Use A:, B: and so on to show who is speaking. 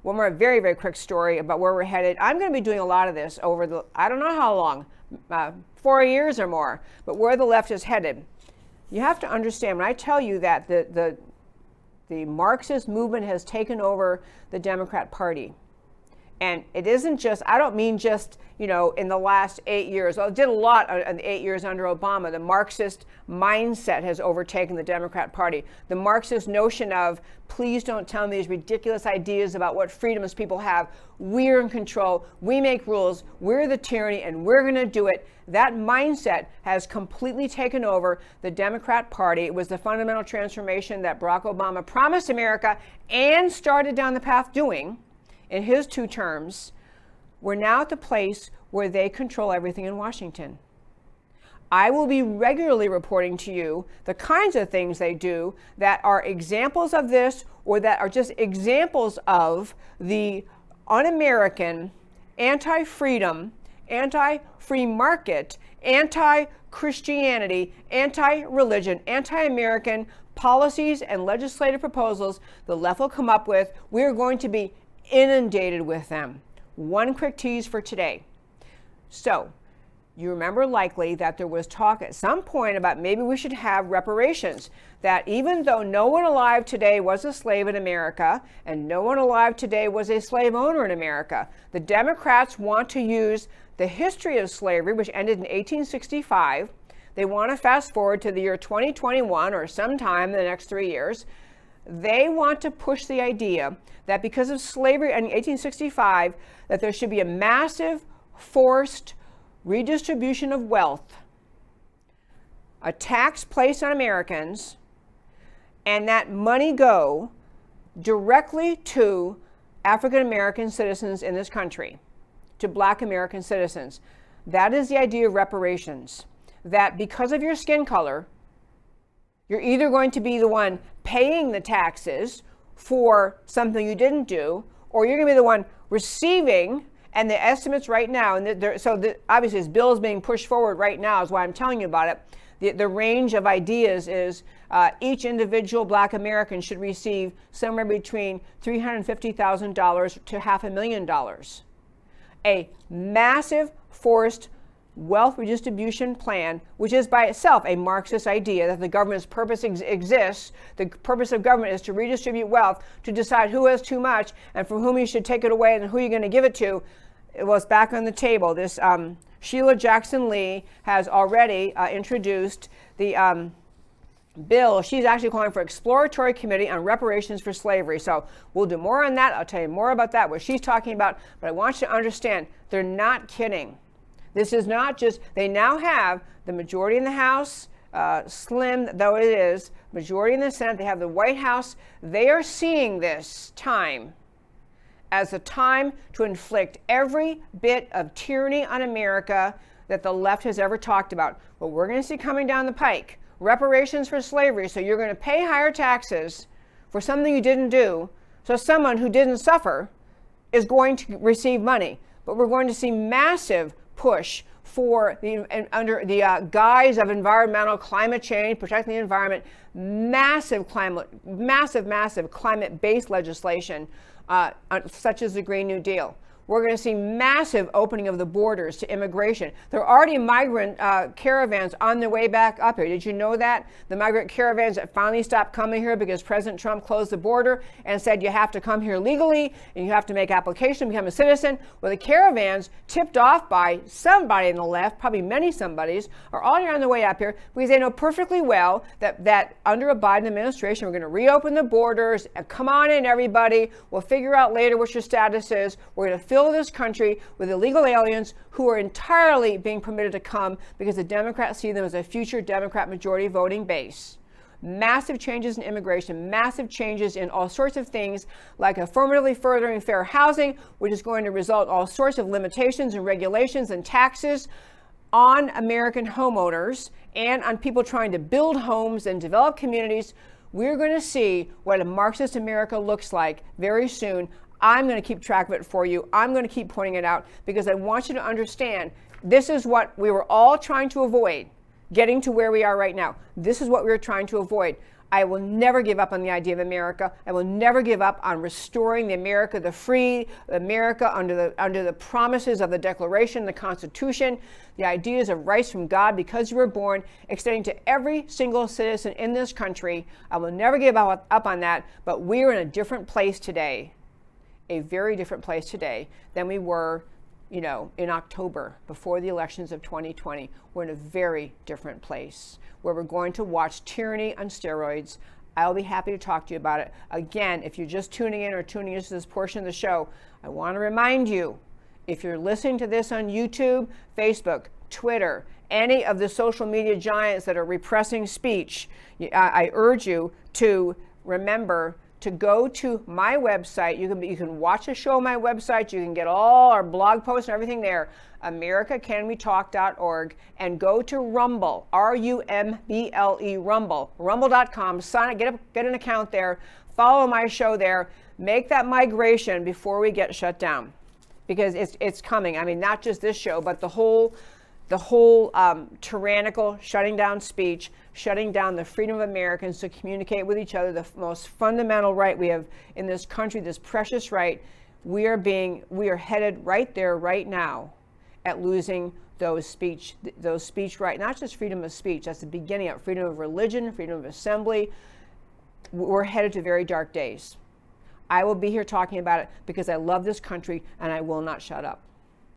A: one more very, very quick story about where we're headed. I'm going to be doing a lot of this over the, I don't know how long, 4 years or more, but where the left is headed. You have to understand, when I tell you that the Marxist movement has taken over the Democrat Party, and it isn't just, I don't mean just, in the last 8 years. Well, it did a lot in the 8 years under Obama. The Marxist mindset has overtaken the Democrat Party. The Marxist notion of, please don't tell me these ridiculous ideas about what freedoms people have. We're in control. We make rules. We're the tyranny, and we're going to do it. That mindset has completely taken over the Democrat Party. It was the fundamental transformation that Barack Obama promised America and started down the path doing in his 2 terms. We're now at the place where they control everything in Washington. I will be regularly reporting to you the kinds of things they do that are examples of this, or that are just examples of the un-American, anti-freedom, anti-free market, anti-Christianity, anti-religion, anti-American policies and legislative proposals the left will come up with. We're going to be inundated with them. One quick tease for today. So, you remember likely that there was talk at some point about maybe we should have reparations. That even though no one alive today was a slave in America, and no one alive today was a slave owner in America, the Democrats want to use the history of slavery, which ended in 1865. They want to fast forward to the year 2021, or sometime in the next 3 years. They want to push the idea that because of slavery in 1865, that there should be a massive forced redistribution of wealth, a tax placed on Americans, and that money go directly to African American citizens in this country, to Black American citizens. That is the idea of reparations. That because of your skin color, you're either going to be the one paying the taxes for something you didn't do, or you're going to be the one receiving. And the estimates right now, and obviously this bill is being pushed forward right now, is why I'm telling you about it. The range of ideas is each individual Black American should receive somewhere between $350,000 to $500,000. A massive forced wealth redistribution plan, which is by itself a Marxist idea that the government's purpose exists. The purpose of government is to redistribute wealth, to decide who has too much and from whom you should take it away and who you're going to give it to. It was back on the table. This Sheila Jackson Lee has already introduced the bill. She's actually calling for exploratory committee on reparations for slavery. So we'll do more on that. I'll tell you more about that, what she's talking about. But I want you to understand, they're not kidding. This is not just, they now have the majority in the House, slim though it is, majority in the Senate. They have the White House. They are seeing this time as a time to inflict every bit of tyranny on America that the left has ever talked about. What we're going to see coming down the pike, reparations for slavery. So you're going to pay higher taxes for something you didn't do. So someone who didn't suffer is going to receive money. But we're going to see massive push for under the guise of environmental climate change, protecting the environment, massive climate-based legislation, such as the Green New Deal. We're going to see massive opening of the borders to immigration. There are already migrant caravans on their way back up here. Did you know that? The migrant caravans that finally stopped coming here because President Trump closed the border and said you have to come here legally and you have to make application, become a citizen. Well, the caravans, tipped off by somebody on the left, probably many somebodies, are already on their way up here because they know perfectly well that under a Biden administration, we're going to reopen the borders. And come on in, everybody. We'll figure out later what your status is. We're going to fill this country with illegal aliens who are entirely being permitted to come because the Democrats see them as a future Democrat majority voting base. Massive changes in immigration, massive changes in all sorts of things like affirmatively furthering fair housing, which is going to result in all sorts of limitations and regulations and taxes on American homeowners and on people trying to build homes and develop communities. We're going to see what a Marxist America looks like very soon. I'm going to keep track of it for you. I'm going to keep pointing it out because I want you to understand this is what we were all trying to avoid, getting to where we are right now. This is what we were trying to avoid. I will never give up on the idea of America. I will never give up on restoring the America, the free America under the promises of the Declaration, the Constitution, the ideas of rights from God because you were born, extending to every single citizen in this country. I will never give up on that, but we're in a different place today, a very different place today than we were, in October, before the elections of 2020. We're in a very different place where we're going to watch tyranny on steroids. I'll be happy to talk to you about it. Again, if you're just tuning in or tuning into this portion of the show, I want to remind you, if you're listening to this on YouTube, Facebook, Twitter, any of the social media giants that are repressing speech, I urge you to remember to go to my website. You can watch the show on my website. You can get all our blog posts and everything there, americacanwetalk.org, and go to Rumble, R-U-M-B-L-E, Rumble, rumble.com. Sign up, get an account there, follow my show there, make that migration before we get shut down, because it's coming. I mean, not just this show, but the whole tyrannical shutting down speech, shutting down the freedom of Americans to communicate with each other, the most fundamental right we have in this country, this precious right. We are headed right there right now at losing those speech rights, not just freedom of speech. That's the beginning of freedom of religion, freedom of assembly. We're headed to very dark days. I will be here talking about it because I love this country and I will not shut up.